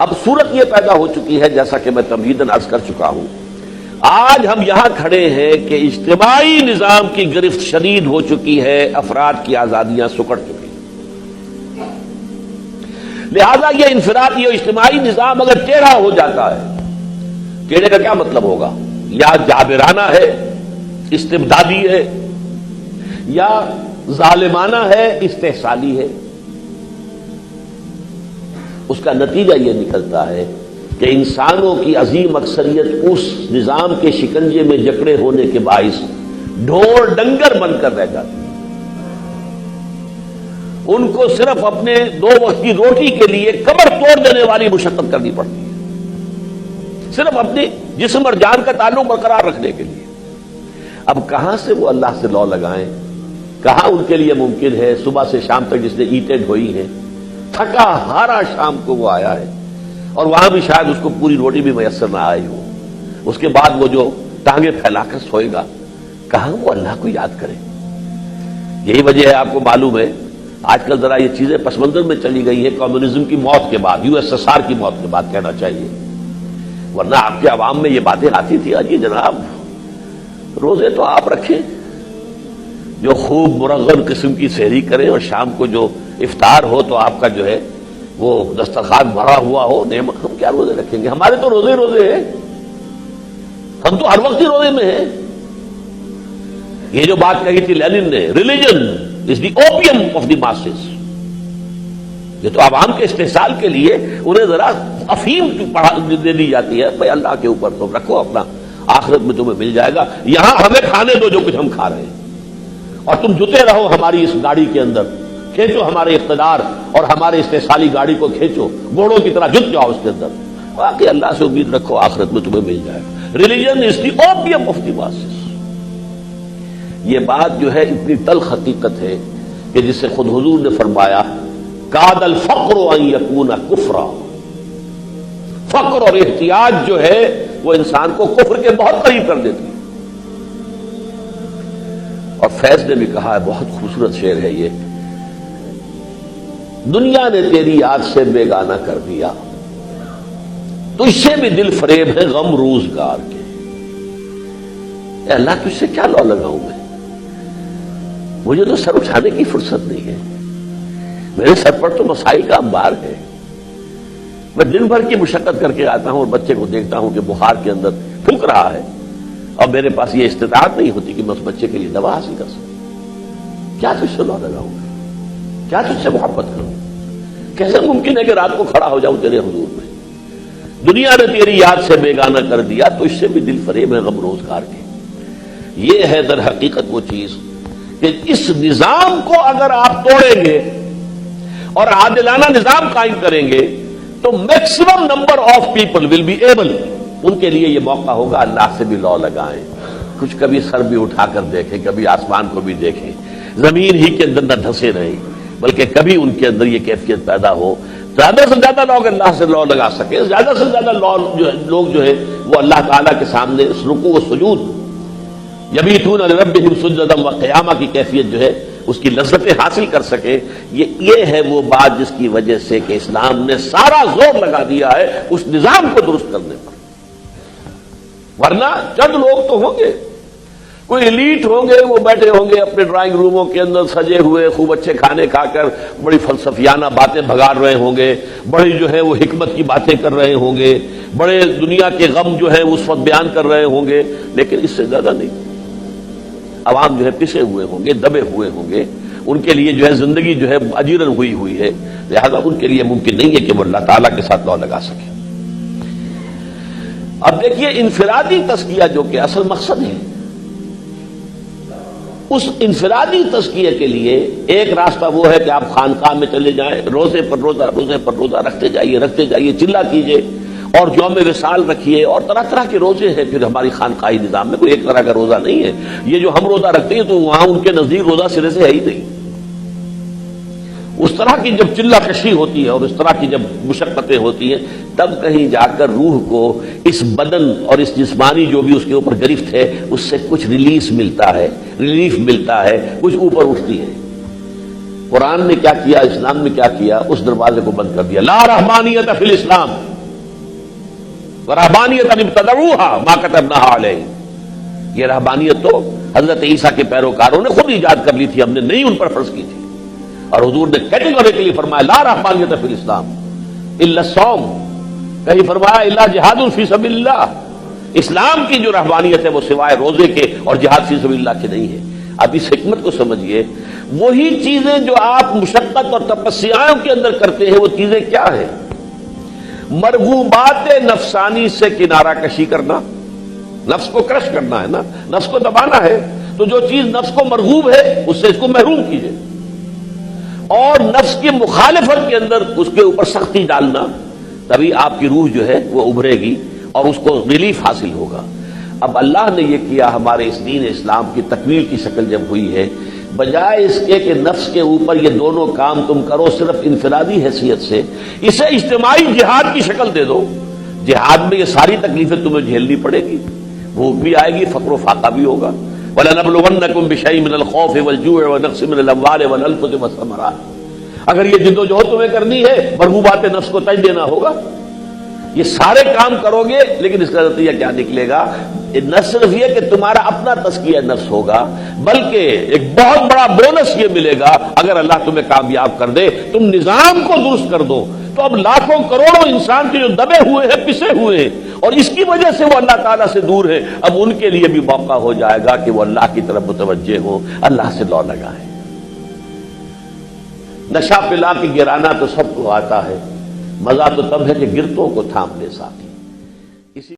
اب صورت یہ پیدا ہو چکی ہے جیسا کہ میں تمہیداً عرض کر چکا ہوں، آج ہم یہاں کھڑے ہیں کہ اجتماعی نظام کی گرفت شدید ہو چکی ہے، افراد کی آزادیاں سکڑ چکی ہیں۔ لہذا یہ انفرادی اور اجتماعی نظام اگر ٹیڑھا ہو جاتا ہے، ٹیڑھے کا کیا مطلب ہوگا؟ یا جابرانہ ہے، استبدادی ہے، یا ظالمانہ ہے، استحصالی ہے۔ اس کا نتیجہ یہ نکلتا ہے کہ انسانوں کی عظیم اکثریت اس نظام کے شکنجے میں جکڑے ہونے کے باعث ڈھور ڈنگر بن کر رہ جاتی ہے۔ ان کو صرف اپنے دو وقت کی روٹی کے لیے کمر توڑ دینے والی مشقت کرنی پڑتی ہے، صرف اپنی جسم اور جان کا تعلق برقرار رکھنے کے لیے۔ اب کہاں سے وہ اللہ سے لو لگائیں؟ کہاں ان کے لیے ممکن ہے؟ صبح سے شام تک جس نے اینٹیں ڈھوئی ہیں، تھکا ہارا شام کو وہ آیا ہے، اور وہاں بھی شاید اس کو پوری روٹی بھی میسر نہ آئی ہو، اس کے بعد وہ جو ٹانگیں پھیلا کر سوئے گا، کہاں وہ اللہ کو یاد کرے؟ یہی وجہ ہے، آپ کو معلوم ہے آج کل ذرا یہ چیزیں پس منظر میں چلی گئی ہے کمیونزم کی موت کے بعد، USSR کی موت کے بعد کہنا چاہیے، ورنہ آپ کے عوام میں یہ باتیں آتی تھی، آج یہ جناب روزے تو آپ رکھیں، جو خوب مرغن قسم کی سحری کریں، اور شام کو جو افطار ہو تو آپ کا جو ہے وہ دسترخوان بھرا ہوا ہو نعمت، ہم کیا روزے رکھیں گے؟ ہمارے تو روزے روزے ہیں، ہم تو ہر وقت ہی روزے میں ہیں۔ یہ جو بات کہی تھی لینن نے، religion is the opium of the masses, یہ تو عوام کے استحصال کے لیے انہیں ذرا افیم دے دی جاتی ہے، بھائی اللہ کے اوپر تم رکھو اپنا، آخرت میں تمہیں مل جائے گا، یہاں ہمیں کھانے دو جو کچھ ہم کھا رہے ہیں، اور تم جتے رہو ہماری اس گاڑی کے اندر، کھینچو ہمارے اقتدار اور ہمارے استحصالی گاڑی کو کھینچو، گھوڑوں کی طرح جت جاؤ اس کے اندر، باقی اللہ سے امید رکھو آخرت میں تمہیں مل جائے گا۔ Religion is the opium of the masses. یہ بات جو ہے اتنی تلخ حقیقت ہے کہ جس سے خود حضور نے فرمایا کاد الفقر ان یکون کفرا، فقر اور احتیاج جو ہے وہ انسان کو کفر کے بہت قریب کر دیتی ہے۔ اور فیض نے بھی کہا ہے، بہت خوبصورت شعر ہے یہ، دنیا نے تیری یاد سے بیگانہ کر دیا، تجھ سے بھی دل فریب ہے غم روزگار کے۔ اے اللہ تجھ سے کیا لو لگاؤں میں؟ مجھے تو سر اٹھانے کی فرصت نہیں ہے، میرے سر پر تو مسائل کا انبار ہے، میں دن بھر کی مشقت کر کے آتا ہوں اور بچے کو دیکھتا ہوں کہ بخار کے اندر پھونک رہا ہے، اور میرے پاس یہ استطاعت نہیں ہوتی کہ میں اس بچے کے لیے دوا حاصل کر سکوں۔ کیا تجھ سے لو لگاؤں گا؟ کیا تجھ سے محبت کروں؟ کیسے ممکن ہے کہ رات کو کھڑا ہو جاؤں تیرے حضور میں؟ دنیا نے تیری یاد سے بیگانہ کر دیا، تو اس سے بھی دل فریب ہے غم روزگار کے۔ یہ ہے در حقیقت وہ چیز کہ اس نظام کو اگر آپ توڑیں گے اور عادلانہ نظام قائم کریں گے تو maximum number of people will be able, ان کے لیے یہ موقع ہوگا اللہ سے بھی لو لگائیں، کچھ کبھی سر بھی اٹھا کر دیکھیں، کبھی آسمان کو بھی دیکھیں، زمین ہی کے اندر نہ دھسے رہیں، بلکہ کبھی ان کے اندر یہ کیفیت پیدا ہو، زیادہ سے زیادہ لوگ اللہ سے لو لگا سکیں، زیادہ سے زیادہ لوگ جو ہے وہ اللہ تعالیٰ کے سامنے اس رکوع و سجود، یبیتون لربہم سجدا و قیامہ کی کیفیت جو ہے اس کی لذتیں حاصل کر سکیں۔ یہ ہے وہ بات جس کی وجہ سے کہ اسلام نے سارا زور لگا دیا ہے اس نظام کو درست کرنے پر، ورنہ چند لوگ تو ہوں گے، کوئی ایلیٹ ہوں گے، وہ بیٹھے ہوں گے اپنے ڈرائنگ روموں کے اندر سجے ہوئے، خوب اچھے کھانے کھا کر بڑی فلسفیانہ باتیں بھگار رہے ہوں گے، بڑی جو ہے وہ حکمت کی باتیں کر رہے ہوں گے، بڑے دنیا کے غم جو ہے اس وقت بیان کر رہے ہوں گے، لیکن اس سے زیادہ نہیں۔ عوام جو ہے پسے ہوئے ہوں گے، دبے ہوئے ہوں گے، ان کے لیے جو ہے زندگی جو ہے اجیرن ہوئی ہے، لہذا ان کے لیے ممکن نہیں ہے کہ وہ اللہ تعالیٰ کے ساتھ لو لگا سکے۔ اب دیکھیے انفرادی تزکیہ جو کہ اصل مقصد ہے، اس انفرادی تزکیے کے لیے ایک راستہ وہ ہے کہ آپ خانقاہ میں چلے جائیں، روزے پر روزہ رکھتے جائیے، چلا کیجئے، اور یوم وصال رکھیے، اور طرح طرح کے روزے ہیں پھر ہماری خانقاہی نظام میں، کوئی ایک طرح کا روزہ نہیں ہے۔ یہ جو ہم روزہ رکھتے ہیں تو وہاں ان کے نزدیک روزہ سرے سے ہے ہی نہیں۔ اس طرح کی جب چلہ کشی ہوتی ہے اور اس طرح کی جب مشقتیں ہوتی ہیں، تب کہیں جا کر روح کو اس بدن اور اس جسمانی جو بھی اس کے اوپر گرفت ہے اس سے کچھ ریلیف ملتا ہے، کچھ اوپر اٹھتی ہے۔ قرآن نے کیا کیا، اسلام نے کیا کیا؟ اس دروازے کو بند کر دیا، لا رحمانیت فی الاسلام، ورہبانیۃ ابتدعوها ما كتبناها علیہم، یہ رہبانیت تو حضرت عیسیٰ کے پیروکاروں نے خود ایجاد کر لی تھی، ہم نے نہیں ان پر فرض کی تھی۔ اور حضور نے کیٹیگوریکلی فرمایا لا رہبانیت فی الاسلام الا الصوم، کہیں فرمایا الا جہاد فی سبیل اللہ، اسلام کی جو رہبانیت ہے وہ سوائے روزے کے اور جہاد فی سبیل اللہ کے نہیں ہے۔ اب اس حکمت کو سمجھیے، وہی چیزیں جو آپ مشقت اور تپسیاؤں کے اندر کرتے ہیں وہ چیزیں کیا ہیں؟ مرغوبات نفسانی سے کنارہ کشی کرنا، نفس کو کرش کرنا ہے نا، نفس کو دبانا ہے، تو جو چیز نفس کو مرغوب ہے اس سے اس کو محروم کیجیے، اور نفس کی مخالفت کے اندر اس کے اوپر سختی ڈالنا، تبھی آپ کی روح جو ہے وہ ابھرے گی اور اس کو ریلیف حاصل ہوگا۔ اب اللہ نے یہ کیا، ہمارے اس دین اسلام کی تکمیل کی شکل جب ہوئی ہے، بجائے اس کے کہ نفس کے اوپر یہ دونوں کام تم کرو صرف انفرادی حیثیت سے، اسے اجتماعی جہاد کی شکل دے دو۔ جہاد میں یہ ساری تکلیفیں تمہیں جھیلنی پڑے گی، بھوک بھی آئے گی، فقر و فاقہ بھی ہوگا۔ وَلَنَبْلُوَنَّكُمْ بِشَيْءٍ مِّنَ الْخَوْفِ وَالْجُوعِ وَنَقْصٍ مِّنَ الْأَمْوَالِ وَالْأَنفُسِ وَالثَّمَرَاتِ، اگر یہ جدوجہد تمہیں کرنی ہے، مرغوبات نفس کو تج دینا ہوگا۔ یہ سارے کام کرو گے، لیکن اس کا نتیجہ کیا نکلے گا؟ نہ صرف یہ کہ تمہارا اپنا تزکیہ نفس ہوگا، بلکہ ایک بہت بڑا بونس یہ ملے گا اگر اللہ تمہیں کامیاب کر دے، تم نظام کو درست کر دو، تو اب لاکھوں کروڑوں انسان کے جو دبے ہوئے ہیں، پسے ہوئے ہیں، اور اس کی وجہ سے وہ اللہ تعالیٰ سے دور ہے، اب ان کے لیے بھی موقع ہو جائے گا کہ وہ اللہ کی طرف متوجہ ہو، اللہ سے لو لگائیں۔ نشہ پلا کے گرانا تو سب کو آتا ہے، مزہ تو تب ہے کہ گرتوں کو تھام لے ساتھ۔